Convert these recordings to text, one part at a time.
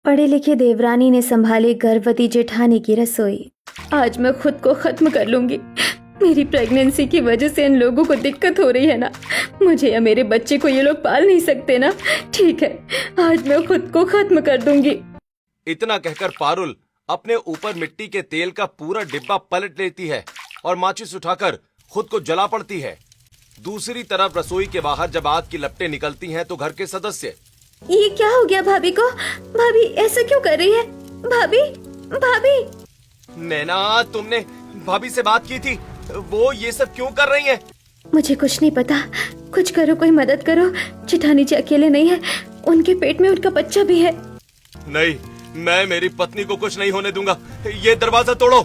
पढ़े लिखे देवरानी ने संभाली गर्भवती जेठानी की रसोई। आज मैं खुद को खत्म कर लूंगी। मेरी प्रेगनेंसी की वजह से इन लोगों को दिक्कत हो रही है ना, मुझे या मेरे बच्चे को ये लोग पाल नहीं सकते ना। ठीक है, आज मैं खुद को खत्म कर दूंगी। इतना कहकर पारुल अपने ऊपर मिट्टी के तेल का पूरा डिब्बा पलट लेती है और माचिस उठाकर खुद को जला पड़ती है। दूसरी तरफ रसोई के बाहर जब आग की लपटें निकलती हैं तो घर के सदस्य, ये क्या हो गया भाभी को? भाभी ऐसा क्यों कर रही है? भाभी भाभी। नैना, तुमने भाभी से बात की थी, वो ये सब क्यों कर रही है? मुझे कुछ नहीं पता, कुछ करो, कोई मदद करो। जेठानी जी अकेले नहीं है, उनके पेट में उनका बच्चा भी है। नहीं, मैं मेरी पत्नी को कुछ नहीं होने दूंगा। ये दरवाजा तोड़ो।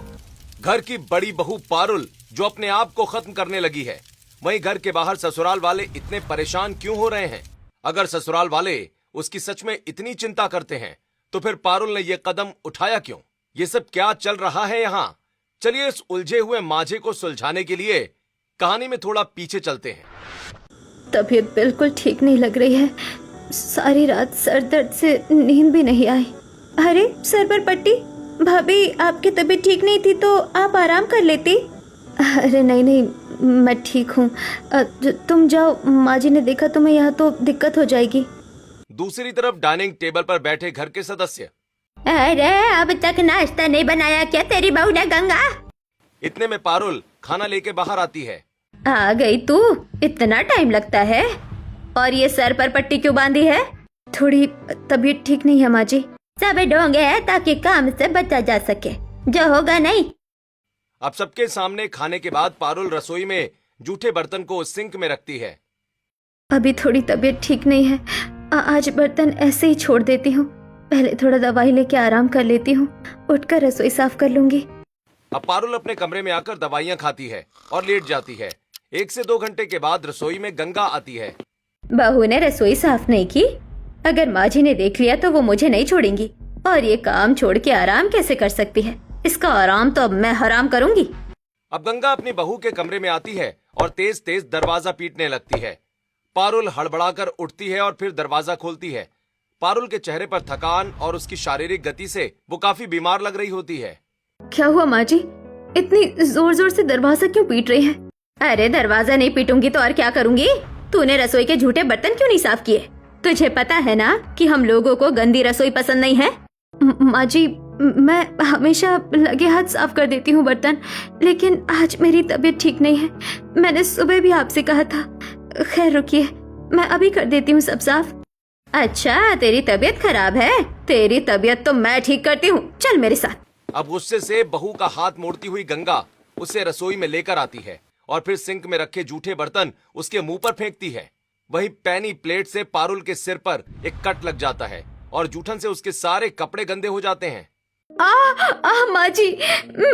घर की बड़ी बहू पारुल जो अपने आप को खत्म करने लगी है, वहीं घर के बाहर ससुराल वाले इतने परेशान क्यों हो रहे हैं? अगर ससुराल वाले उसकी सच में इतनी चिंता करते हैं तो फिर पारुल ने यह कदम उठाया क्यों? ये सब क्या चल रहा है यहाँ? चलिए इस उलझे हुए मांझे को सुलझाने के लिए कहानी में थोड़ा पीछे चलते हैं। तबीयत बिल्कुल ठीक नहीं लग रही है। सारी रात सर दर्द से नींद भी नहीं आई। अरे सर पर पट्टी। भाभी, आपकी तबीयत ठीक नहीं थी तो आप आराम कर लेती। अरे नहीं, मैं ठीक हूँ। तुम जाओ, माँ जी ने देखा तुम्हें यहाँ तो दिक्कत हो जाएगी। दूसरी तरफ डाइनिंग टेबल पर बैठे घर के सदस्य, अरे अब तक नाश्ता नहीं बनाया क्या तेरी बहू ने गंगा? इतने में पारुल खाना लेके बाहर आती है। आ गई तू? इतना टाइम लगता है? और ये सर पर पट्टी क्यों बांधी है? थोड़ी तबीयत ठीक नहीं है माँ जी। सब ढोंगे है ताकि काम से बचा जा सके, जो होगा नहीं। अब सबके सामने खाने के बाद पारुल रसोई में जूठे बर्तन को सिंक में रखती है। अभी थोड़ी तबीयत ठीक नहीं है, आज बर्तन ऐसे ही छोड़ देती हूँ। पहले थोड़ा दवाई लेके आराम कर लेती हूँ, उठकर रसोई साफ कर लूंगी। अब पारुल अपने कमरे में आकर दवाइयाँ खाती है और लेट जाती है। 1 से 2 घंटे के बाद रसोई में गंगा आती है। बहू ने रसोई साफ नहीं की? अगर माँ जी ने देख लिया तो वो मुझे नहीं छोड़ेंगी। और ये काम छोड़ के आराम कैसे कर सकती है? इसका आराम तो अब मैं हराम करूंगी। अब गंगा अपनी बहू के कमरे में आती है और तेज तेज दरवाजा पीटने लगती है। पारुल हड़बड़ाकर उठती है और फिर दरवाजा खोलती है। पारुल के चेहरे पर थकान और उसकी शारीरिक गति से वो काफी बीमार लग रही होती है। क्या हुआ माँ जी? इतनी जोर जोर से दरवाजा क्यों पीट रही है? अरे दरवाजा नहीं पीटूंगी तो और क्या करूंगी? तूने रसोई के झूठे बर्तन क्यों नहीं साफ किए? तुझे पता है ना कि हम लोगों को गंदी रसोई पसंद नहीं है। माँ जी, मैं हमेशा लगे हाथ साफ कर देती हूँ बर्तन, लेकिन आज मेरी तबीयत ठीक नहीं है। मैंने सुबह भी आपसे कहा था। खैर रुकिए, मैं अभी कर देती हूँ सब साफ। अच्छा, तेरी तबीयत खराब है? तेरी तबीयत तो मैं ठीक करती हूँ, चल मेरे साथ। अब गुस्से से बहू का हाथ मोड़ती हुई गंगा उसे रसोई में लेकर आती है और फिर सिंक में रखे जूठे बर्तन उसके मुंह पर फेंकती है। वहीं पैनी प्लेट से पारुल के सिर पर एक कट लग जाता है और जूठन से उसके सारे कपड़े गंदे हो जाते हैं। माँ जी,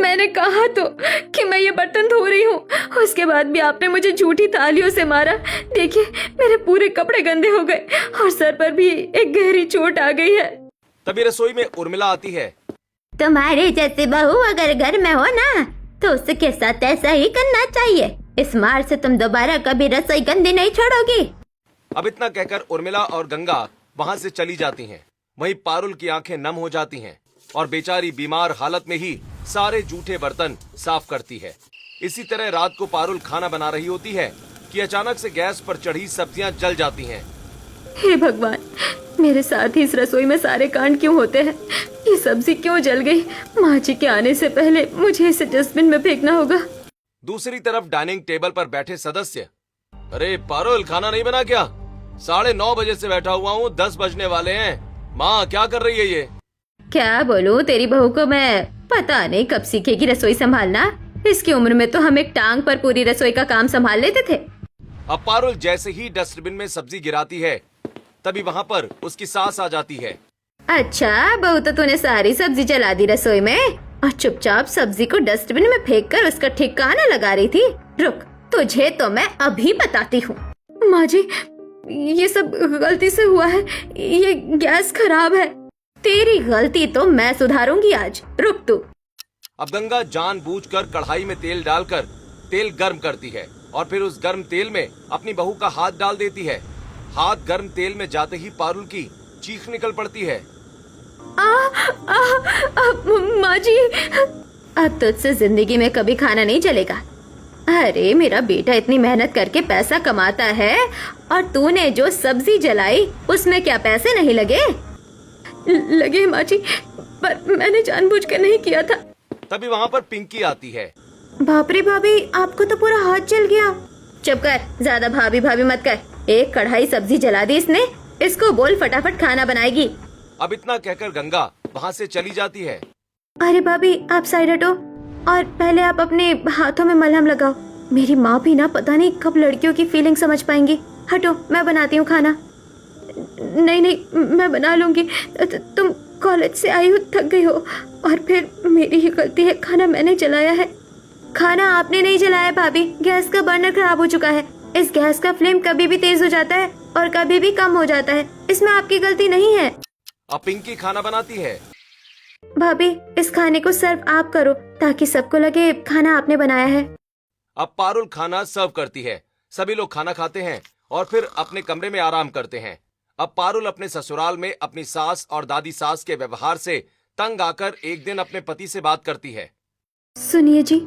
मैंने कहा तो कि मैं ये बर्तन धो रही हूँ, उसके बाद भी आपने मुझे झूठी तालियों से मारा। देखिए, मेरे पूरे कपड़े गंदे हो गए और सर पर भी एक गहरी चोट आ गई है। तभी रसोई में उर्मिला आती है। तुम्हारे जैसे बहू अगर घर में हो ना तो उसके साथ ऐसा ही करना चाहिए। इस मार से तुम दोबारा कभी रसोई गंदी नहीं छोड़ोगी। अब इतना कहकर उर्मिला और गंगा वहाँ से चली जाती हैं। वहीं पारुल की आंखें नम हो जाती हैं और बेचारी बीमार हालत में ही सारे जूठे बर्तन साफ करती है। इसी तरह रात को पारुल खाना बना रही होती है कि अचानक से गैस पर चढ़ी सब्जियां जल जाती हैं। हे भगवान, मेरे साथ ही इस रसोई में सारे कांड क्यों होते हैं? ये सब्जी क्यों जल गई? माँ जी के आने से पहले मुझे इसे डस्टबिन में फेंकना होगा। दूसरी तरफ डाइनिंग टेबल पर बैठे सदस्य, अरे पारुल, खाना नहीं बना क्या? 9:30 बजे से बैठा हुआ हूँ, 10 बजने वाले हैं। माँ क्या कर रही है ये? क्या बोलूं तेरी बहू को मैं? पता नहीं कब सीखेगी रसोई संभालना। इसकी उम्र में तो हम एक टांग पर पूरी रसोई का काम संभाल लेते थे। अब पारुल जैसे ही डस्टबिन में सब्जी गिराती है तभी वहाँ पर उसकी सास आ जाती है। अच्छा बहू, तो तूने सारी सब्जी जला दी रसोई में और चुपचाप सब्जी को डस्टबिन में फेंक कर उसका ठिकाना लगा रही थी। रुक, तुझे तो मैं अभी बताती हूँ। माँ जी, ये सब गलती से हुआ है। ये गैस खराब है। तेरी गलती तो मैं सुधारूंगी आज, रुक तू। अब गंगा जानबूझकर कढ़ाई में तेल डालकर तेल गर्म करती है और फिर उस गर्म तेल में अपनी बहू का हाथ डाल देती है। हाथ गर्म तेल में जाते ही पारुल की चीख निकल पड़ती है। माँ जी, अब तुझसे जिंदगी में कभी खाना नहीं चलेगा। अरे मेरा बेटा इतनी मेहनत करके पैसा कमाता है और तूने जो सब्जी जलाई उसमें क्या पैसे नहीं लगे? लगे माँ जी, पर मैंने जानबूझकर नहीं किया था। तभी वहाँ पर पिंकी आती है। बाप रे भाभी, आपको तो पूरा हाथ जल गया। चुप कर, ज्यादा भाभी भाभी मत कर। एक कढ़ाई सब्जी जला दी इसने, इसको बोल फटाफट खाना बनाएगी। अब इतना कहकर गंगा वहाँ से चली जाती है। अरे भाभी, आप साइड हटो और पहले आप अपने हाथों में मलहम लगाओ। मेरी माँ भी ना पता नहीं कब लड़कियों की फीलिंग समझ पाएंगी। हटो, मैं बनाती हूँ खाना। नहीं नहीं, मैं बना लूंगी। तुम कॉलेज से आई हो, थक गई हो, और फिर मेरी ही गलती है, खाना मैंने जलाया है। खाना आपने नहीं जलाया भाभी, गैस का बर्नर खराब हो चुका है। इस गैस का फ्लेम कभी भी तेज हो जाता है और कभी भी कम हो जाता है, इसमें आपकी गलती नहीं है। अब पिंकी खाना बनाती है। भाभी, इस खाने को सर्व आप करो ताकि सबको लगे खाना आपने बनाया है। अब पारुल खाना सर्व करती है। सभी लोग खाना खाते हैं और फिर अपने कमरे में आराम करते हैं। अब पारुल अपने ससुराल में अपनी सास और दादी सास के व्यवहार से तंग आकर एक दिन अपने पति से बात करती है। सुनिए जी,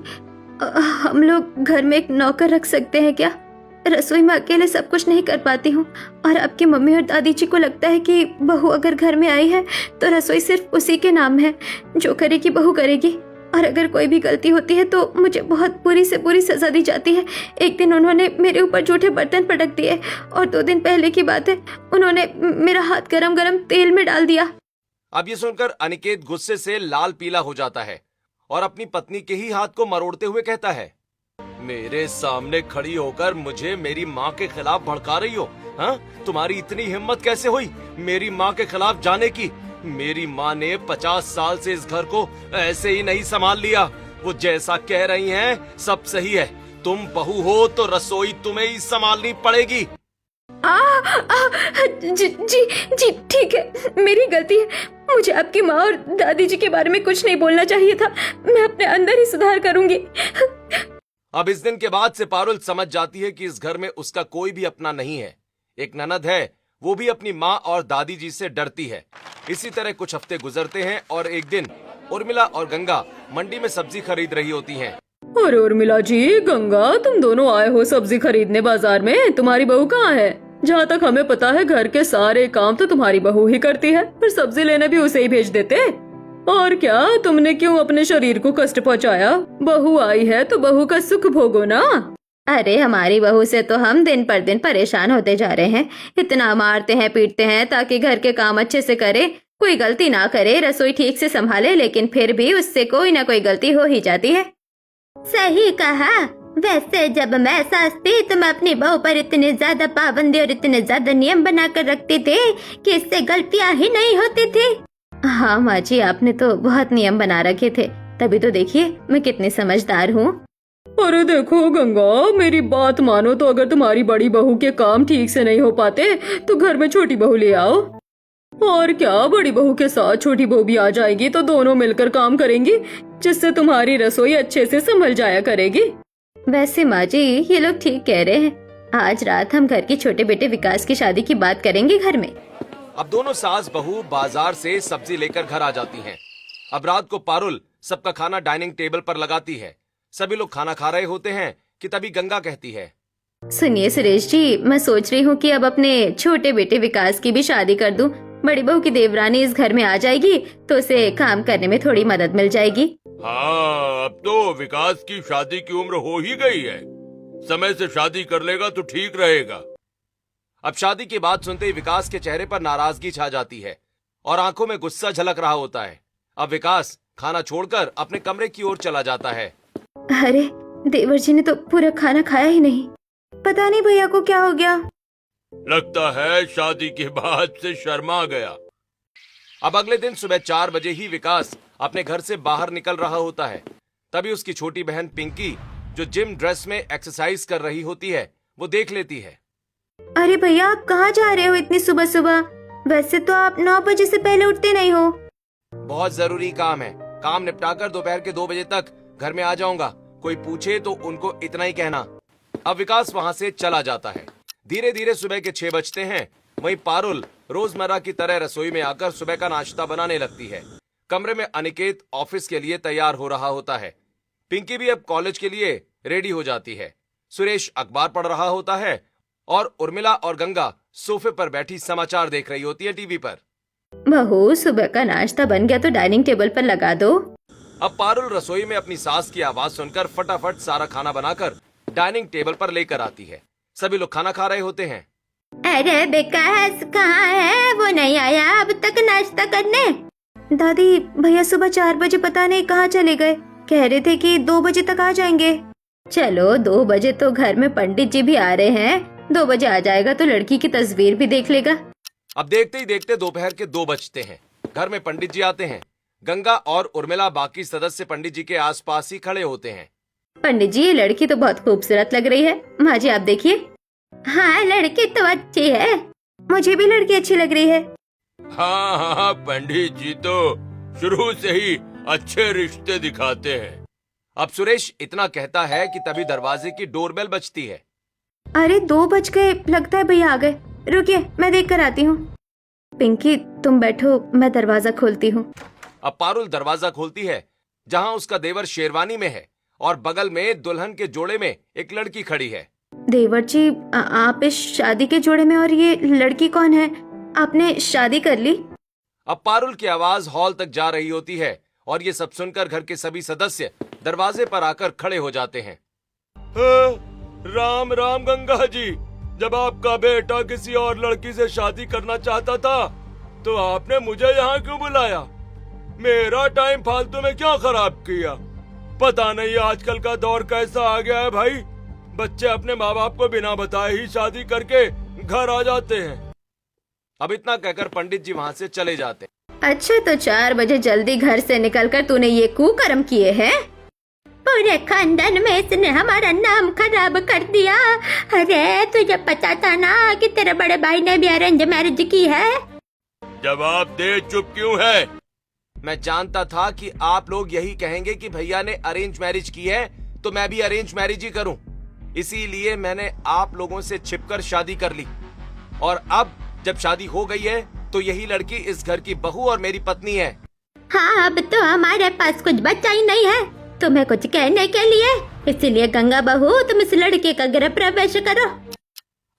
हम लोग घर में एक नौकर रख सकते हैं क्या? रसोई में अकेले सब कुछ नहीं कर पाती हूँ और आपकी मम्मी और दादी जी को लगता है कि बहू अगर घर में आई है तो रसोई सिर्फ उसी के नाम है, जो करेगी बहू करेगी, और अगर कोई भी गलती होती है तो मुझे बहुत बुरी से बुरी सजा दी जाती है। एक दिन उन्होंने मेरे ऊपर जूठे बर्तन पटक दिए और 2 दिन पहले की बात है, उन्होंने मेरा हाथ गरम गरम तेल में डाल दिया। अब ये सुनकर अनिकेत गुस्से से लाल पीला हो जाता है और अपनी पत्नी के ही हाथ को मरोड़ते हुए कहता है, मेरे सामने खड़ी होकर मुझे मेरी माँ के खिलाफ भड़का रही हो? हाँ, तुम्हारी इतनी हिम्मत कैसे हुई मेरी माँ के खिलाफ जाने की? मेरी माँ ने 50 साल से इस घर को ऐसे ही नहीं संभाल लिया। वो जैसा कह रही हैं सब सही है। तुम बहू हो तो रसोई तुम्हें ही संभालनी पड़ेगी। जी ठीक है, मेरी गलती है। मुझे आपकी माँ और दादी जी के बारे में कुछ नहीं बोलना चाहिए था। मैं अपने अंदर ही सुधार करूंगी। अब इस दिन के बाद से पारुल समझ जाती है कि इस घर में उसका कोई भी अपना नहीं है। एक ननद है, वो भी अपनी माँ और दादी जी से डरती है। इसी तरह कुछ हफ्ते गुजरते हैं और एक दिन उर्मिला और गंगा मंडी में सब्जी खरीद रही होती हैं। अरे उर्मिला जी, गंगा, तुम दोनों आए हो सब्जी खरीदने बाजार में? तुम्हारी बहू कहाँ है? जहाँ तक हमें पता है घर के सारे काम तो तुम्हारी बहू ही करती है, फिर सब्जी लेने भी उसे ही भेज देते। और क्या, तुमने क्यों अपने शरीर को कष्ट पहुँचाया? बहू आई है तो बहू का सुख भोगो ना। अरे हमारी बहू से तो हम दिन पर दिन परेशान होते जा रहे हैं। इतना मारते हैं पीटते हैं ताकि घर के काम अच्छे से करे, कोई गलती ना करे, रसोई ठीक से संभाले, लेकिन फिर भी उससे कोई ना कोई गलती हो ही जाती है। सही कहा। वैसे जब मैं सास थी तो मैं अपनी बहू पर इतने ज्यादा पाबंदी और इतने ज्यादा नियम बनाकर रखती थी कि इससे गलतियां ही नहीं होती थी। हाँ माँ जी, आपने तो बहुत नियम बना रखे थे, तभी तो देखिए मैं कितनी समझदार हूँ। अरे देखो गंगा, मेरी बात मानो तो अगर तुम्हारी बड़ी बहू के काम ठीक से नहीं हो पाते तो घर में छोटी बहू ले आओ। और क्या, बड़ी बहू के साथ छोटी बहू भी आ जाएगी तो दोनों मिलकर काम करेंगी, जिससे तुम्हारी रसोई अच्छे से संभल जाया करेगी। वैसे माँ जी, ये लोग ठीक कह रहे हैं। आज रात हम घर के छोटे बेटे विकास की शादी की बात करेंगे घर में। अब दोनों सास बहू बाजार से सब्जी लेकर घर आ जाती हैं। अब रात को पारुल सबका खाना डाइनिंग टेबल पर लगाती है। सभी लोग खाना खा रहे होते हैं कि तभी गंगा कहती है, सुनिए सुरेश जी, मैं सोच रही हूँ कि अब अपने छोटे बेटे विकास की भी शादी कर दूं। बड़ी बहू की देवरानी इस घर में आ जाएगी तो उसे काम करने में थोड़ी मदद मिल जाएगी। हाँ, अब तो विकास की शादी की उम्र हो ही गई है, समय से शादी कर लेगा तो ठीक रहेगा। अब शादी की बात सुनते ही विकास के चेहरे पर नाराजगी छा जाती है और आंखों में गुस्सा झलक रहा होता है। अब विकास खाना छोड़कर अपने कमरे की ओर चला जाता है। अरे देवर जी ने तो पूरा खाना खाया ही नहीं, पता नहीं भैया को क्या हो गया। लगता है शादी के बाद से शर्मा गया। अब अगले दिन सुबह 4 बजे ही विकास अपने घर से बाहर निकल रहा होता है। तभी उसकी छोटी बहन पिंकी, जो जिम ड्रेस में एक्सरसाइज कर रही होती है, वो देख लेती है। अरे भैया, आप कहाँ जा रहे हो इतनी सुबह सुबह? वैसे तो आप 9 बजे से पहले उठते नहीं हो। बहुत जरूरी काम है, काम निपटाकर दोपहर के 2 बजे तक घर में आ जाऊंगा। कोई पूछे तो उनको इतना ही कहना। अब विकास वहाँ से चला जाता है। धीरे धीरे सुबह के 6 बजते हैं। वहीं पारुल रोजमर्रा की तरह रसोई में आकर सुबह का नाश्ता बनाने लगती है। कमरे में अनिकेत ऑफिस के लिए तैयार हो रहा होता है। पिंकी भी अब कॉलेज के लिए रेडी हो जाती है। सुरेश अखबार पढ़ रहा होता है और उर्मिला और गंगा सोफे पर बैठी समाचार देख रही होती है टीवी पर। बहू, सुबह का नाश्ता बन गया तो डाइनिंग टेबल पर लगा दो। अब पारुल रसोई में अपनी सास की आवाज सुनकर फटाफट सारा खाना बनाकर डाइनिंग टेबल पर लेकर आती है। सभी लोग खाना खा रहे होते हैं। अरे विकास कहाँ है? वो नहीं आया अब तक नाश्ता करने। दादी, भैया सुबह 4 बजे पता नहीं कहाँ चले गए। कह रहे थे कि 2 बजे तक आ जाएंगे। चलो 2 बजे तो घर में पंडित जी भी आ रहे हैं। 2 बजे आ जाएगा तो लड़की की तस्वीर भी देख लेगा। अब देखते ही देखते दोपहर के 2 बजते हैं। घर में पंडित जी आते हैं। गंगा और उर्मिला बाकी सदस्य पंडित जी के आसपास ही खड़े होते हैं। पंडित जी, ये लड़की तो बहुत खूबसूरत लग रही है। माँ जी आप देखिए। हाँ, लड़की तो अच्छी है। मुझे भी लड़की अच्छी लग रही है। हाँ हाँ, पंडित जी तो शुरू से ही अच्छे रिश्ते दिखाते हैं। अब सुरेश इतना कहता है कि तभी दरवाजे की डोरबेल बजती है। अरे 2 बज गए, लगता है भैया आ गए। रुकिए, मैं देख कर आती हूँ। पिंकी तुम बैठो, मैं दरवाजा खोलती हूँ। अब पारुल दरवाजा खोलती है जहाँ उसका देवर शेरवानी में है और बगल में दुल्हन के जोड़े में एक लड़की खड़ी है। देवर जी, आप इस शादी के जोड़े में, और ये लड़की कौन है? आपने शादी कर ली? अब पारुल की आवाज हॉल तक जा रही होती है और ये सब सुनकर घर के सभी सदस्य दरवाजे पर आकर खड़े हो जाते हैं। राम राम गंगा जी, जब आपका बेटा किसी और लड़की से शादी करना चाहता था तो आपने मुझे यहाँ क्यों बुलाया? मेरा टाइम फालतू में क्यों खराब किया? पता नहीं आजकल का दौर कैसा आ गया है भाई। बच्चे अपने माँ बाप को बिना बताए ही शादी करके घर आ जाते हैं। अब इतना कहकर पंडित जी वहाँ से चले जाते हैं। अच्छा, तो 4 बजे जल्दी घर से निकलकर तूने ये कुकर्म किए हैं? पूरे खानदान में इसने हमारा नाम खराब कर दिया। अरे तुझे पता था ना कि तेरे बड़े भाई ने भी अरेंज मैरिज की है? जवाब दे, चुप क्यों है? मैं जानता था कि आप लोग यही कहेंगे कि भैया ने अरेंज मैरिज की है तो मैं भी अरेंज मैरिज ही करूं। इसीलिए मैंने आप लोगों से छिपकर शादी कर ली और अब जब शादी हो गई है तो यही लड़की इस घर की बहू और मेरी पत्नी है। हाँ, अब तो हमारे पास कुछ बचा ही नहीं है तुम्हें कुछ कहने के लिए। इसीलिए गंगा बहू, तुम इस लड़के का गृह प्रवेश करो।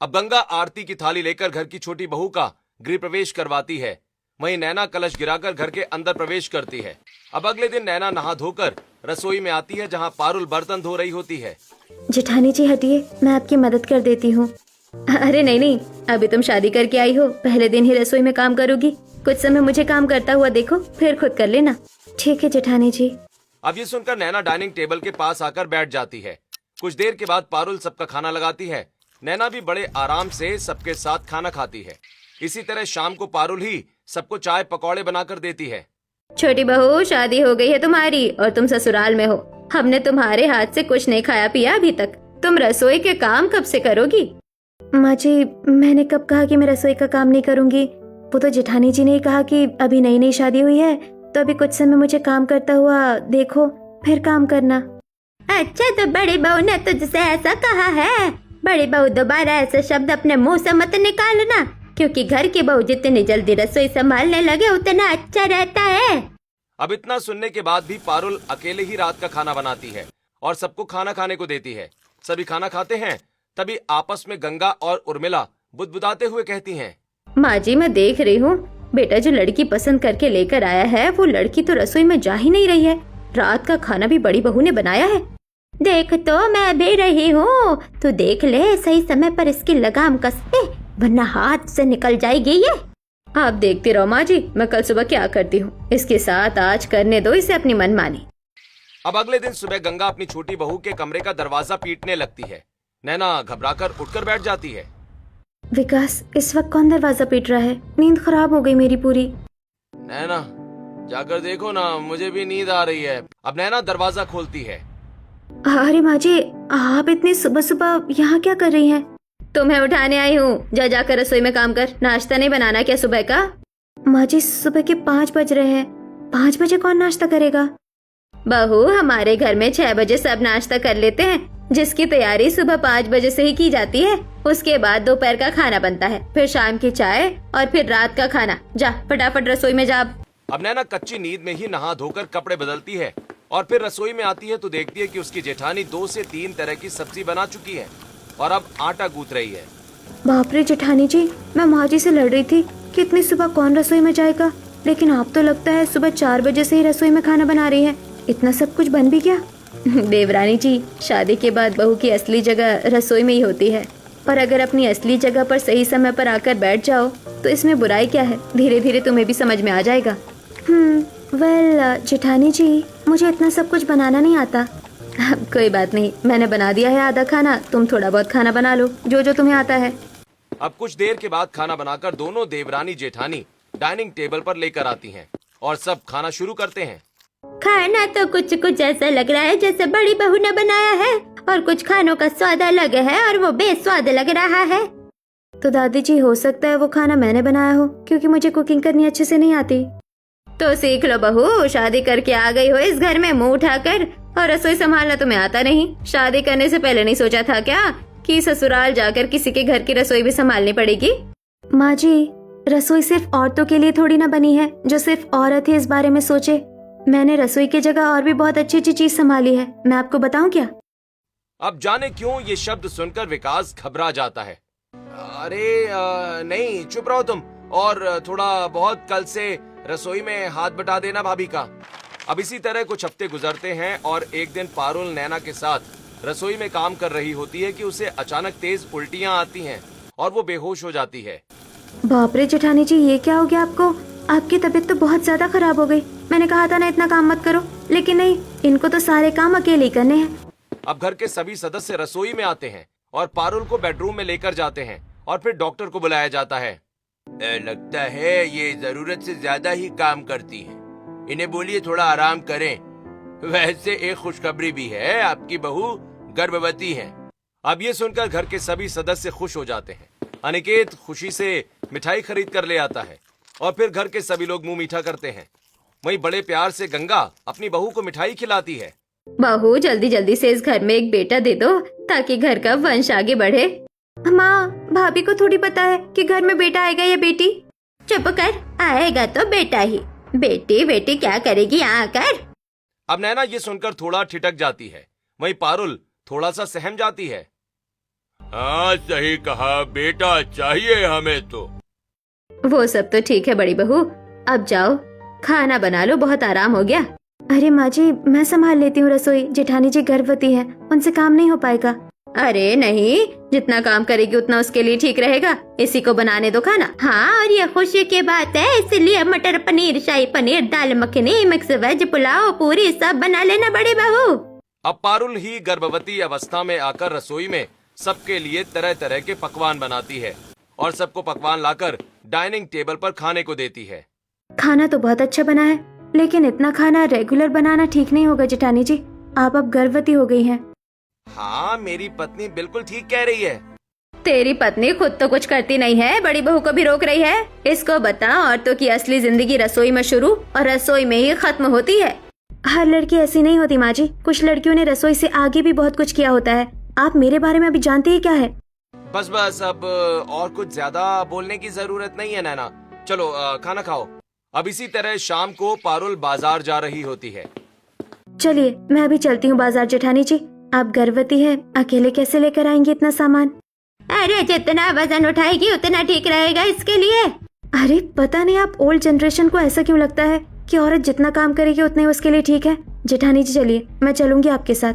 अब गंगा आरती की थाली लेकर घर की छोटी बहू का गृह प्रवेश करवाती है। वहीं नैना कलश गिराकर घर के अंदर प्रवेश करती है। अब अगले दिन नैना नहा धोकर रसोई में आती है जहां पारुल बर्तन धो रही होती है। जेठानी जी हटिए, मैं आपकी मदद कर देती हूँ। अरे नहीं, अभी तुम शादी करके आई हो, पहले दिन ही रसोई में काम करोगी। कुछ समय मुझे काम करता हुआ देखो, फिर खुद कर लेना। ठीक है जेठानी जी। अब ये सुनकर नैना डाइनिंग टेबल के पास आकर बैठ जाती है। कुछ देर के बाद पारुल सबका खाना लगाती है। नैना भी बड़े आराम से सबके साथ खाना खाती है। इसी तरह शाम को पारुल ही सबको चाय पकौड़े बनाकर देती है। छोटी बहू, शादी हो गई है तुम्हारी और तुम ससुराल में हो। हमने तुम्हारे हाथ से कुछ नहीं खाया पिया अभी तक। तुम रसोई के काम कब से करोगी? माँ जी, मैंने कब कहा कि मैं रसोई का काम नहीं करूँगी? वो तो जेठानी जी ने कहा कि अभी नई नई शादी हुई है तो अभी कुछ समय मुझे काम करता हुआ देखो, फिर काम करना। अच्छा, तो बड़ी बहू ने तुझसे ऐसा कहा है? बड़ी बहू, दोबारा ऐसे शब्द अपने मुंह से मत निकालना, क्योंकि घर की बहू जितनी जल्दी रसोई संभालने लगे उतना अच्छा रहता है। अब इतना सुनने के बाद भी पारुल अकेले ही रात का खाना बनाती है और सबको खाना खाने को देती है। सभी खाना खाते हैं। तभी आपस में गंगा और उर्मिला बुदबुदाते हुए कहती हैं, माँ जी, मैं देख रही हूँ बेटा जो लड़की पसंद करके लेकर आया है वो लड़की तो रसोई में जा ही नहीं रही है। रात का खाना भी बड़ी बहू ने बनाया है। देख तो मैं भी रही हूँ, तू देख ले सही समय पर इसकी लगाम कस ले, वरना हाथ से निकल जाएगी ये। आप देखते रहो माँ जी, मैं कल सुबह क्या करती हूँ। इसके साथ आज करने दो इसे अपनी मनमानी। अब अगले दिन सुबह गंगा अपनी छोटी बहू के कमरे का दरवाजा पीटने लगती है। नैना घबराकर उठकर बैठ जाती है। विकास, इस वक्त कौन दरवाजा पीट रहा है? नींद खराब हो गई मेरी पूरी। नैना, जाकर देखो ना, मुझे भी नींद आ रही है। अब नैना दरवाजा खोलती है। अरे माँ जी, आप इतनी सुबह सुबह यहाँ क्या कर रही हैं? तुम्हें उठाने आई हूँ। जा जाकर रसोई में काम कर। नाश्ता नहीं बनाना क्या सुबह का? माँ जी, सुबह के 5 बज रहे हैं। 5 बजे कौन नाश्ता करेगा? बहू, हमारे घर में 6 बजे सब नाश्ता कर लेते हैं, जिसकी तैयारी सुबह 5 बजे से ही की जाती है। उसके बाद दोपहर का खाना बनता है, फिर शाम की चाय और फिर रात का खाना। जा फटाफट रसोई में जा। अब नैना कच्ची नींद में ही नहा धोकर कपड़े बदलती है और फिर रसोई में आती है तो देखती है कि उसकी जेठानी 2 से 3 तरह की सब्जी बना चुकी है और अब आटा गूंथ रही है। बाप रे जेठानी जी, मैं माँ जी से लड़ रही थी कि इतनी सुबह कौन रसोई में जाएगा, लेकिन आप तो लगता है सुबह 4 बजे से ही रसोई में खाना बना रही है। इतना सब कुछ बन भी गया? देवरानी जी, शादी के बाद बहू की असली जगह रसोई में ही होती है, और अगर अपनी असली जगह पर सही समय पर आकर बैठ जाओ तो इसमें बुराई क्या है। धीरे धीरे तुम्हें भी समझ में आ जाएगा। वेल जेठानी जी, मुझे इतना सब कुछ बनाना नहीं आता। कोई बात नहीं, मैंने बना दिया है आधा खाना, तुम थोड़ा बहुत खाना बना लो जो जो तुम्हें आता है। अब कुछ देर के बाद खाना बनाकर दोनों देवरानी जेठानी डाइनिंग टेबल पर लेकर आती हैं और सब खाना शुरू करते हैं। खाना तो कुछ कुछ ऐसा लग रहा है जैसे बड़ी बहू ने बनाया है, और कुछ खानों का स्वाद अलग है और वो बेस्वाद लग रहा है। तो दादी जी, हो सकता है वो खाना मैंने बनाया हो, क्योंकि मुझे कुकिंग करनी अच्छे से नहीं आती। तो सीख लो बहू, शादी करके आ गई हो इस घर में मुंह उठाकर, और रसोई संभालना तुम्हें आता नहीं। शादी करने से पहले नहीं सोचा था क्या कि ससुराल जाकर किसी के घर की रसोई भी संभालनी पड़ेगी? माँ जी, रसोई सिर्फ औरतों के लिए थोड़ी ना बनी है जो सिर्फ औरत ही इस बारे में सोचे। मैंने रसोई की जगह और भी बहुत अच्छी अच्छी चीज संभाली है, मैं आपको बताऊं क्या? अब जाने क्यों ये शब्द सुनकर विकास घबरा जाता है। अरे नहीं, चुप रहो तुम, और थोड़ा बहुत कल से रसोई में हाथ बटा देना भाभी का। अब इसी तरह कुछ हफ्ते गुजरते हैं और एक दिन पारुल नैना के साथ रसोई में काम कर रही होती है कि उसे अचानक तेज उल्टियां आती हैं और वो बेहोश हो जाती है। बाप रे जेठानी जी, ये क्या हो गया आपको? आपकी तबीयत तो बहुत ज्यादा खराब हो गई। मैंने कहा था ना इतना काम मत करो, लेकिन नहीं, इनको तो सारे काम अकेले ही करने हैं। अब घर के सभी सदस्य रसोई में आते हैं और पारुल को बेडरूम में लेकर जाते हैं और फिर डॉक्टर को बुलाया जाता है। लगता है ये जरूरत से ज्यादा ही काम करती हैं। इन्हें बोलिए थोड़ा आराम करें। वैसे एक खुशखबरी भी है, आपकी बहू गर्भवती है। अब ये सुनकर घर के सभी सदस्य खुश हो जाते हैं। अनिकेत खुशी से मिठाई खरीद कर ले आता है और फिर घर के सभी लोग मुंह मीठा करते हैं। वहीं बड़े प्यार से गंगा अपनी बहू को मिठाई खिलाती है। बहू, जल्दी जल्दी से इस घर में एक बेटा दे दो ताकि घर का वंश आगे बढ़े। माँ, भाभी को थोड़ी पता है कि घर में बेटा आएगा या बेटी। चुप कर, आएगा तो बेटा ही, बेटी बेटी क्या करेगी आकर। अब नैना ये सुनकर थोड़ा ठिठक जाती है। वहीं पारुल थोड़ा सा सहम जाती है। हाँ सही कहा, बेटा चाहिए हमें तो। वो सब तो ठीक है बड़ी बहू, अब जाओ खाना बना लो, बहुत आराम हो गया। अरे माँ जी, मैं संभाल लेती हूँ रसोई, जेठानी जी गर्भवती है, उनसे काम नहीं हो पाएगा। अरे नहीं, जितना काम करेगी उतना उसके लिए ठीक रहेगा। इसी को बनाने दो खाना। हाँ, और ये खुशी की बात है, इसलिए मटर पनीर, शाही पनीर, दाल मखनी, मिक्स वेज, पुलाव, पूरी सब बना लेना बड़ी बहू। अब पारुल ही गर्भवती अवस्था में आकर रसोई में सबके लिए तरह तरह के पकवान बनाती है और सबको पकवान लाकर डाइनिंग टेबल पर खाने को देती है। खाना तो बहुत अच्छा बना है, लेकिन इतना खाना रेगुलर बनाना ठीक नहीं होगा जेठानी जी। आप अब गर्भवती हो गई हैं। हाँ, मेरी पत्नी बिल्कुल ठीक कह रही है। तेरी पत्नी खुद तो कुछ करती नहीं है, बड़ी बहू को भी रोक रही है। इसको बता, औरतों की असली जिंदगी रसोई में शुरू और रसोई में ही खत्म होती है। हर लड़की ऐसी नहीं होती माँ जी, कुछ लड़कियों ने रसोई से आगे भी बहुत कुछ किया होता है। आप मेरे बारे में अभी जानते ही क्या है? बस बस, अब और कुछ ज्यादा बोलने की जरूरत नहीं है नैना, चलो खाना खाओ। अब इसी तरह शाम को पारुल बाजार जा रही होती है। चलिए मैं अभी चलती हूँ बाजार जेठानी जी। आप गर्भवती है, अकेले कैसे लेकर आएंगी इतना सामान? अरे जितना वजन उठाएगी उतना ठीक रहेगा इसके लिए। अरे पता नहीं आप ओल्ड जनरेशन को ऐसा क्यों लगता है कि औरत जितना काम करेगी उतने उसके लिए ठीक है। जेठानी जी चलिए, मैं चलूंगी आपके साथ।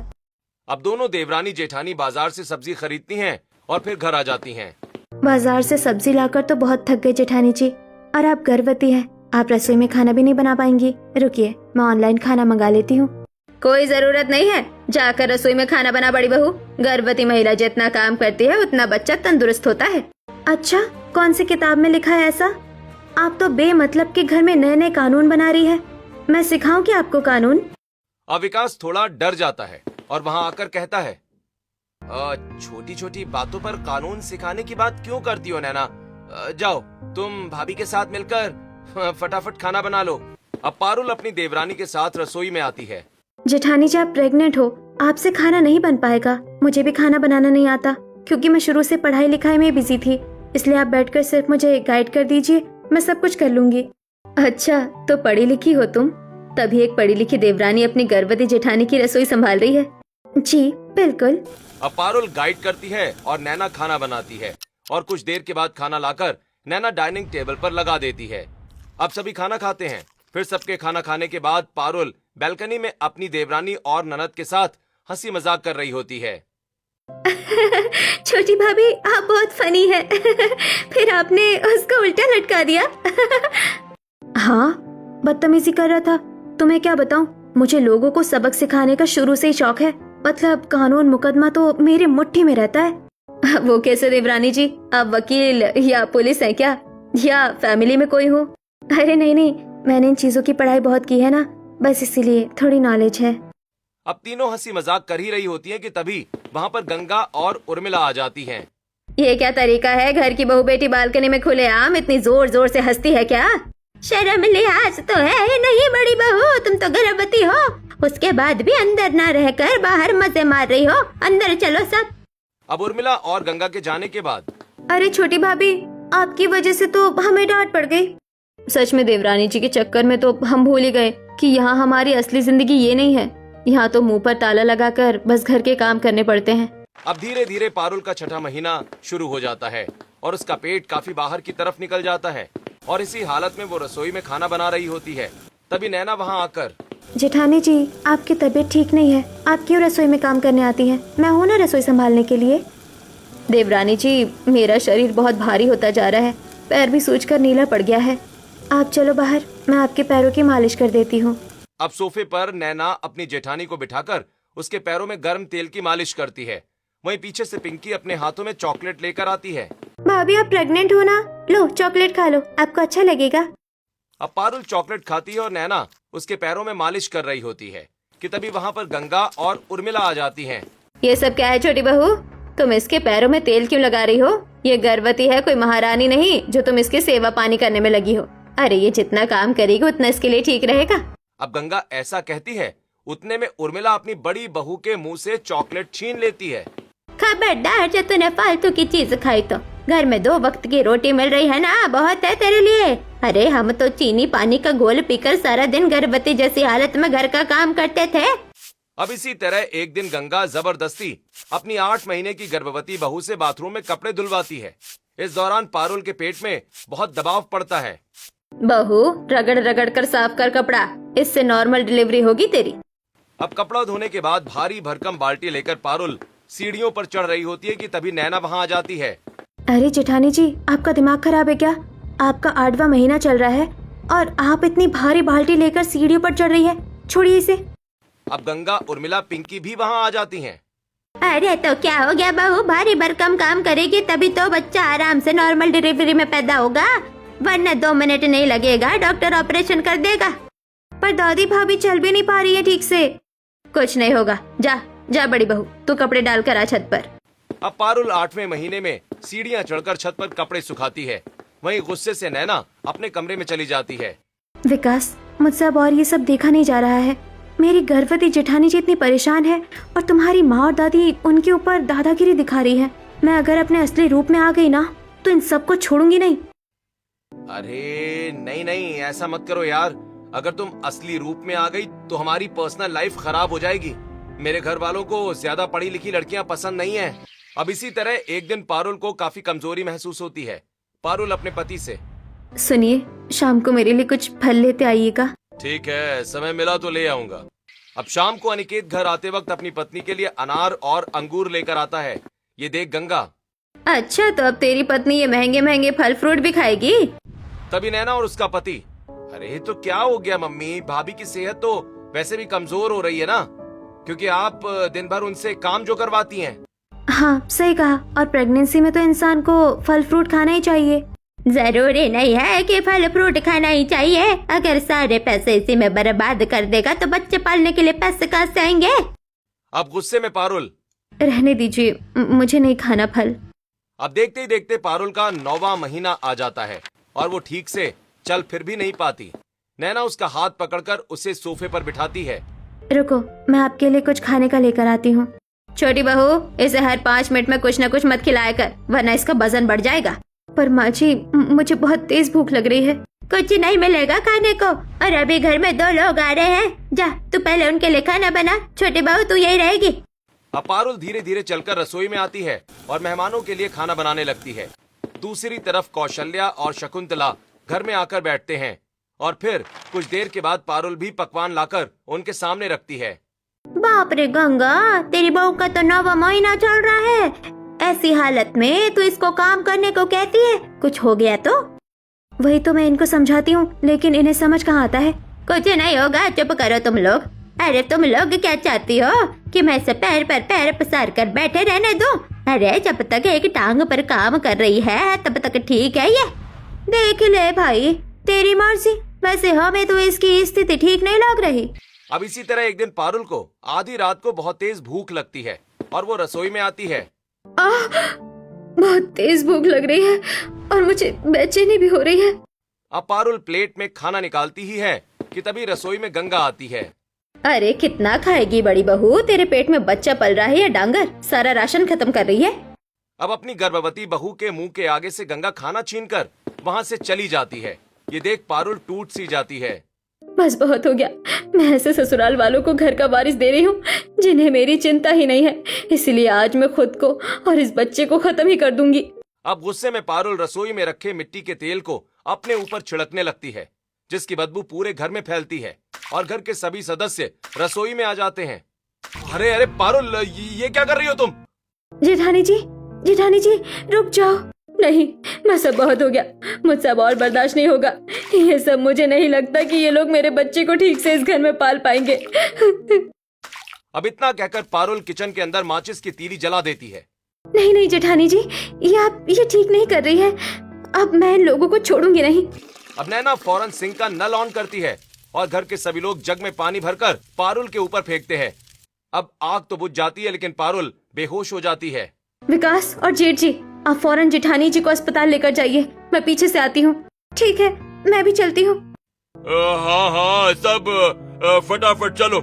अब दोनों देवरानी जेठानी बाजार से सब्जी खरीदती हैं और फिर घर आ जाती हैं। बाजार से सब्जी लाकर तो बहुत थक गई जेठानी जी, और आप गर्भवती हैं, आप रसोई में खाना भी नहीं बना पाएंगी। रुकिए, मैं ऑनलाइन खाना मंगा लेती हूँ। कोई जरूरत नहीं है, जाकर रसोई में खाना बना बड़ी बहू। गर्भवती महिला जितना काम करती है उतना बच्चा तंदुरुस्त होता है। अच्छा, कौन सी किताब में लिखा है ऐसा? आप तो बेमतलब के घर में नए नए कानून बना रही है। मैं सिखाऊं क्या आपको कानून? अब विकास थोड़ा डर जाता है और वहाँ आकर कहता है, छोटी छोटी बातों पर कानून सिखाने की बात क्यों करती हो नैना? जाओ तुम भाभी के साथ मिलकर फटाफट खाना बना लो। अब पारुल अपनी देवरानी के साथ रसोई में आती है। जेठानी जी आप प्रेग्नेंट हो, आपसे खाना नहीं बन पाएगा। मुझे भी खाना बनाना नहीं आता, क्योंकि मैं शुरू से पढ़ाई लिखाई में बिजी थी, इसलिए आप बैठकर सिर्फ मुझे गाइड कर दीजिए, मैं सब कुछ कर लूंगी। अच्छा, तो पढ़ी लिखी हो तुम, तभी एक पढ़ी लिखी देवरानी अपनी गर्भवती जेठानी की रसोई संभाल रही है। जी बिल्कुल। अब पारुल गाइड करती है और नैना खाना बनाती है और कुछ देर के बाद खाना लाकर नैना डाइनिंग टेबल पर लगा देती है। अब सभी खाना खाते हैं। फिर सबके खाना खाने के बाद पारुल बैल्कनी में अपनी देवरानी और ननद के साथ हंसी मजाक कर रही होती है। छोटी भाभी, आप बहुत फनी है। फिर आपने उसको उल्टा लटका दिया। हाँ, बदतमीजी कर रहा था। तुम्हें क्या बताऊं, मुझे लोगों को सबक सिखाने का शुरू से ही शौक है। मतलब कानून मुकदमा तो मेरी मुट्ठी में रहता है। वो कैसे देवरानी जी, आप वकील या पुलिस हैं क्या, या फैमिली में कोई हो? अरे नहीं नहीं, मैंने इन चीजों की पढ़ाई बहुत की है ना, बस इसीलिए थोड़ी नॉलेज है। अब तीनों हंसी मजाक कर ही रही होती हैं कि तभी वहाँ पर गंगा और उर्मिला आ जाती हैं। ये क्या तरीका है, घर की बहू बेटी बालकनी में खुलेआम इतनी जोर जोर से हंसती है क्या? शर्म लिहाज तो है ही नहीं बड़ी बहू, तुम तो गर्भवती हो, उसके बाद भी अंदर ना रहकर बाहर मजे मार रही हो। अंदर चलो सब। अब उर्मिला और गंगा के जाने के बाद, अरे छोटी भाभी, आपकी वजह से तो हमें डांट पड़ गई। सच में देवरानी जी के चक्कर में तो हम भूल ही गए कि यहाँ हमारी असली जिंदगी ये नहीं है। यहाँ तो मुंह पर ताला लगाकर बस घर के काम करने पड़ते हैं। अब धीरे धीरे पारुल का छठा महीना शुरू हो जाता है और उसका पेट काफी बाहर की तरफ निकल जाता है और इसी हालत में वो रसोई में खाना बना रही होती है। तभी नैना वहाँ आकर, जेठानी जी, आपकी तबीयत ठीक नहीं है, आप क्यों रसोई में काम करने आती हैं? मैं हूँ ना रसोई संभालने के लिए। देवरानी जी, मेरा शरीर बहुत भारी होता जा रहा है, पैर भी सूजकर नीला पड़ गया है। आप चलो बाहर, मैं आपके पैरों की मालिश कर देती हूँ। अब सोफे पर नैना अपनी जेठानी को बिठाकर उसके पैरों में गर्म तेल की मालिश करती है। वहीं पीछे से पिंकी अपने हाथों में चॉकलेट लेकर आती है। भाभी, आप प्रेग्नेंट हो ना, लो चॉकलेट खा लो, आपको अच्छा लगेगा। अब पारुल चॉकलेट खाती है और नैना उसके पैरों में मालिश कर रही होती है कि तभी वहाँ पर गंगा और उर्मिला आ जाती हैं। ये सब क्या है छोटी बहू, तुम इसके पैरों में तेल क्यों लगा रही हो? ये गर्भवती है, कोई महारानी नहीं जो तुम इसकी सेवा पानी करने में लगी हो। अरे ये जितना काम करेगी उतना इसके लिए ठीक रहेगा। अब गंगा ऐसा कहती है, उतने में उर्मिला अपनी बड़ी बहू के मुंह से चॉकलेट छीन लेती है। खबरदार, जो तूने फालतू की चीज खाई तो घर में 2 वक्त की रोटी मिल रही है ना, बहुत है तेरे लिए। अरे हम तो चीनी पानी का घोल पीकर सारा दिन गर्भवती जैसी हालत में घर का काम करते थे। अब इसी तरह एक दिन गंगा जबरदस्ती अपनी 8 महीने की गर्भवती बहू से बाथरूम में कपड़े धुलवाती है। इस दौरान पारुल के पेट में बहुत दबाव पड़ता है। बहू, रगड़ रगड़ कर साफ कर कपड़ा, इससे नॉर्मल डिलीवरी होगी तेरी। अब कपड़ा धोने के बाद भारी भरकम बाल्टी लेकर पारुल सीढ़ियों पर चढ़ रही होती है कि तभी नैना वहाँ आ जाती है। अरे जेठानी जी, आपका दिमाग खराब है क्या? आपका 8वां महीना चल रहा है और आप इतनी भारी बाल्टी लेकर सीढ़ियों पर चढ़ रही है, छोड़िए इसे। अब गंगा, उर्मिला, पिंकी भी वहाँ आ जाती हैं। अरे तो क्या हो गया बहू, भारी भरकम काम करेगी तभी तो बच्चा आराम से नॉर्मल डिलीवरी में पैदा होगा, वरना 2 मिनट नहीं लगेगा, डॉक्टर ऑपरेशन कर देगा। पर दादी भाभी चल भी नहीं पा रही है ठीक से। कुछ नहीं होगा, जा जा बड़ी बहू, तू कपड़े डालकर आ छत पर। अब पारुल 8वें महीने में सीढ़ियाँ चढ़कर छत पर कपड़े सुखाती है। वहीं गुस्से से नैना अपने कमरे में चली जाती है। विकास, मुझसे अब और ये सब देखा नहीं जा रहा है। मेरी गर्भवती जेठानी जी इतनी परेशान है और तुम्हारी माँ और दादी उनके ऊपर दादागिरी दिखा रही है। मैं अगर अपने असली रूप में आ गई ना तो इन सबको छोड़ूंगी नहीं। अरे नहीं नहीं, ऐसा मत करो यार। अगर तुम असली रूप में आ गई तो हमारी पर्सनल लाइफ खराब हो जाएगी। मेरे घर वालों को ज्यादा पढ़ी लिखी लड़कियां पसंद नहीं है। अब इसी तरह एक दिन पारुल को काफी कमजोरी महसूस होती है। पारुल अपने पति से, सुनिए, शाम को मेरे लिए कुछ फल लेते आइएगा। ठीक है, समय मिला तो ले आऊंगा। अब शाम को अनिकेत घर आते वक्त अपनी पत्नी के लिए अनार और अंगूर लेकर आता है। ये देख गंगा, अच्छा तो अब तेरी पत्नी ये महंगे महंगे फल फ्रूट भी खाएगी? तभी नैना और उसका पति, अरे तो क्या हो गया मम्मी, भाभी की सेहत तो वैसे भी कमजोर हो रही है ना, क्योंकि आप दिन भर उनसे काम जो करवाती हैं। हाँ सही कहा, और प्रेगनेंसी में तो इंसान को फल फ्रूट खाना ही चाहिए। जरूरी नहीं है कि फल फ्रूट खाना ही चाहिए। अगर सारे पैसे इसी में बर्बाद कर देगा तो बच्चे पालने के लिए पैसे कहाँ से आएंगे? अब गुस्से में पारुल, रहने दीजिए, मुझे नहीं खाना फल। अब देखते ही देखते पारुल का 9वां महीना आ जाता है और वो ठीक से चल फिर भी नहीं पाती। नैना उसका हाथ पकड़कर उसे सोफे पर बिठाती है। रुको, मैं आपके लिए कुछ खाने का लेकर आती हूँ। छोटी बहू, इसे हर 5 मिनट में कुछ न कुछ मत खिलाया कर, वरना इसका वजन बढ़ जाएगा। पर माँ जी मुझे बहुत तेज भूख लग रही है। कुछ नहीं मिलेगा खाने को, और अभी घर में 2 लोग आ रहे हैं। जा तू पहले उनके लिए खाना बना, छोटी बहू तू यही रहेगी। अब पारुल धीरे धीरे चलकर रसोई में आती है और मेहमानों के लिए खाना बनाने लगती है। दूसरी तरफ कौशल्या और शकुंतला घर में आकर बैठते हैं और फिर कुछ देर के बाद पारुल भी पकवान लाकर उनके सामने रखती है। बाप रे गंगा, तेरी बहू का तो 9वां महीना चल रहा है, ऐसी हालत में तू इसको काम करने को कहती है? कुछ हो गया तो? वही तो मैं इनको समझाती हूँ, लेकिन इन्हें समझ कहाँ आता है। कुछ नहीं होगा, चुप करो तुम लोग। अरे तुम लोग क्या चाहती हो कि मैं इसे पैर पर पैर पसार कर बैठे रहने दूं? अरे जब तक एक टांग पर काम कर रही है तब तक ठीक है ये। देख ले भाई, तेरी मर्जी, वैसे हमें तो इसकी स्थिति ठीक नहीं लग रही। अब इसी तरह एक दिन पारुल को आधी रात को बहुत तेज भूख लगती है और वो रसोई में आती है। बहुत तेज भूख लग रही है और मुझे बेचैनी भी हो रही है। अब पारुल प्लेट में खाना निकालती ही है कि तभी रसोई में गंगा आती है। अरे कितना खाएगी बड़ी बहू, तेरे पेट में बच्चा पल रहा है या डांगर? सारा राशन खत्म कर रही है। अब अपनी गर्भवती बहू के मुंह के आगे से गंगा खाना छीनकर वहाँ से चली जाती है। ये देख पारुल टूट सी जाती है। बस बहुत हो गया, मैं ऐसे ससुराल वालों को घर का वारिस दे रही हूँ जिन्हें मेरी चिंता ही नहीं है। इसलिए आज मैं खुद को और इस बच्चे को खत्म ही कर दूंगी। अब गुस्से में पारुल रसोई में रखे मिट्टी के तेल को अपने ऊपर छिड़कने लगती है, जिसकी बदबू पूरे घर में फैलती है और घर के सभी सदस्य रसोई में आ जाते हैं। अरे अरे पारुल, ये क्या कर रही हो तुम? जेठानी जी रुक जाओ। नहीं, बस अब बहुत हो गया, मुझसे अब और बर्दाश्त नहीं होगा। ये सब मुझे नहीं लगता कि ये लोग मेरे बच्चे को ठीक से इस घर में पाल पाएंगे। अब इतना कहकर पारुल किचन के अंदर माचिस की तीली जला देती है। नहीं जेठानी जी, ये ठीक नहीं कर रही है। अब मैं इन लोगों को छोड़ूंगी नहीं। अब नैना फौरन सिंक का नल ऑन करती है और घर के सभी लोग जग में पानी भरकर पारुल के ऊपर फेंकते हैं। अब आग तो बुझ जाती है, लेकिन पारुल बेहोश हो जाती है। विकास और जेठ जी, आप फौरन जेठानी जी को अस्पताल लेकर जाइए, मैं पीछे से आती हूँ। ठीक है, मैं भी चलती हूँ। हाँ, सब फटाफट चलो।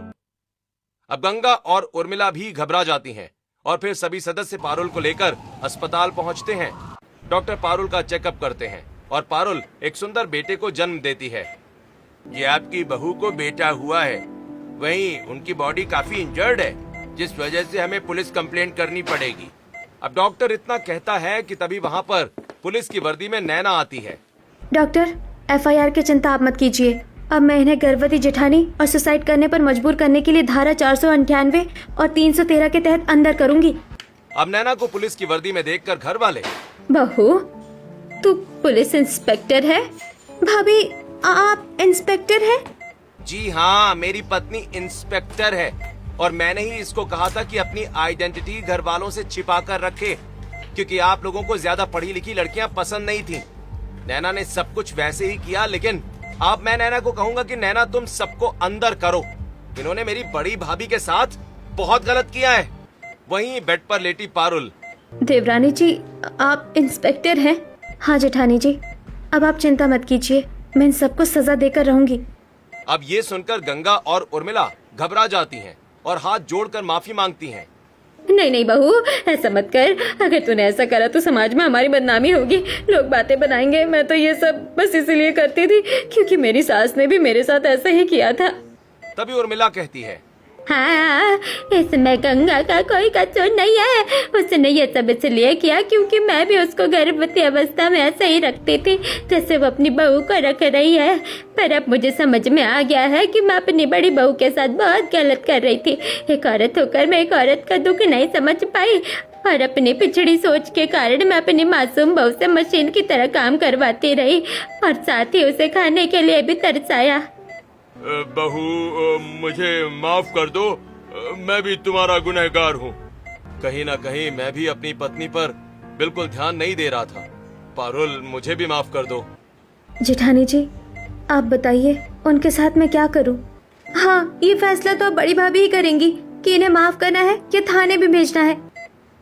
अब गंगा और उर्मिला भी घबरा जाती हैं और फिर सभी सदस्य पारुल को लेकर अस्पताल पहुँचते हैं। डॉक्टर पारुल का चेकअप करते हैं और पारुल एक सुंदर बेटे को जन्म देती है। ये आपकी बहू को बेटा हुआ है, वहीं उनकी बॉडी काफी इंजर्ड है, जिस वजह से हमें पुलिस कंप्लेंट करनी पड़ेगी। अब डॉक्टर इतना कहता है कि तभी वहाँ पर पुलिस की वर्दी में नैना आती है। डॉक्टर, FIR की चिंता आप मत कीजिए। अब मैं इन्हें गर्भवती जेठानी और सुसाइड करने पर मजबूर करने के लिए धारा 498 और 313 के तहत अंदर करूंगी। अब नैना को पुलिस की वर्दी में देखकर घर वाले, बहू तू पुलिस इंस्पेक्टर है? भाभी आप इंस्पेक्टर हैं? जी हाँ, मेरी पत्नी इंस्पेक्टर है और मैंने ही इसको कहा था कि अपनी आइडेंटिटी घर वालों से छिपा कर रखे, क्योंकि आप लोगों को ज्यादा पढ़ी लिखी लड़कियां पसंद नहीं थी। नैना ने सब कुछ वैसे ही किया, लेकिन अब मैं नैना को कहूंगा कि नैना तुम सबको अंदर करो। इन्होंने मेरी बड़ी भाभी के साथ बहुत गलत किया है। वहीं बेड पर लेटी पारुल, देवरानी जी आप इंस्पेक्टर हैं? हाँ जेठानी जी, अब आप चिंता मत कीजिए, मैं इन सबको सजा देकर रहूंगी। अब ये सुनकर गंगा और उर्मिला घबरा जाती हैं और हाथ जोड़कर माफी मांगती हैं। नहीं बहू, ऐसा मत कर। अगर तूने ऐसा करा तो समाज में हमारी बदनामी होगी, लोग बातें बनाएंगे। मैं तो ये सब बस इसलिए करती थी क्योंकि मेरी सास ने भी मेरे साथ ऐसा ही किया था। तभी उर्मिला कहती है, हाँ, इसमें गंगा का कोई कसूर नहीं है। उसने ये सब इसलिए किया क्योंकि मैं भी उसको गर्भवती अवस्था में ऐसे ही रखती थी जैसे वो अपनी बहू को रख रही है। पर अब मुझे समझ में आ गया है कि मैं अपनी बड़ी बहू के साथ बहुत गलत कर रही थी। एक औरत होकर मैं एक औरत का दुख नहीं समझ पाई और अपनी पिछड़ी सोच के कारण मैं अपनी मासूम बहू से मशीन की तरह काम करवाती रही और साथ ही उसे खाने के लिए भी तरसाया। बहू, मुझे माफ कर दो, मैं भी तुम्हारा गुनहगार हूँ। कहीं ना कहीं मैं भी अपनी पत्नी पर बिल्कुल ध्यान नहीं दे रहा था। पारुल, मुझे भी माफ कर दो। जेठानी जी आप बताइए उनके साथ मैं क्या करूं? हाँ, ये फैसला तो अब बड़ी भाभी ही करेंगी कि इन्हें माफ करना है या थाने भी भेजना है।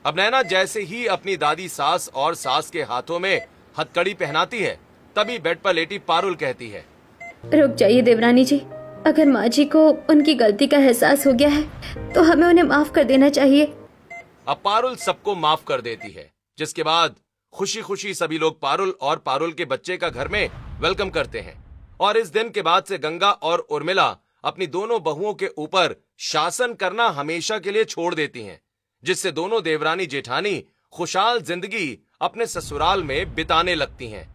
अब नैना जैसे ही अपनी दादी सास और सास के हाथों में हथकड़ी पहनाती है, तभी बेड पर लेटी पारुल कहती है, रुक जाइए देवरानी जी, अगर माँ जी को उनकी गलती का एहसास हो गया है तो हमें उन्हें माफ कर देना चाहिए। अब पारुल सबको माफ कर देती है, जिसके बाद खुशी खुशी सभी लोग पारुल और पारुल के बच्चे का घर में वेलकम करते हैं। और इस दिन के बाद से गंगा और उर्मिला अपनी दोनों बहुओं के ऊपर शासन करना हमेशा के लिए छोड़ देती हैं, जिससे दोनों देवरानी जेठानी खुशहाल जिंदगी अपने ससुराल में बिताने लगती हैं।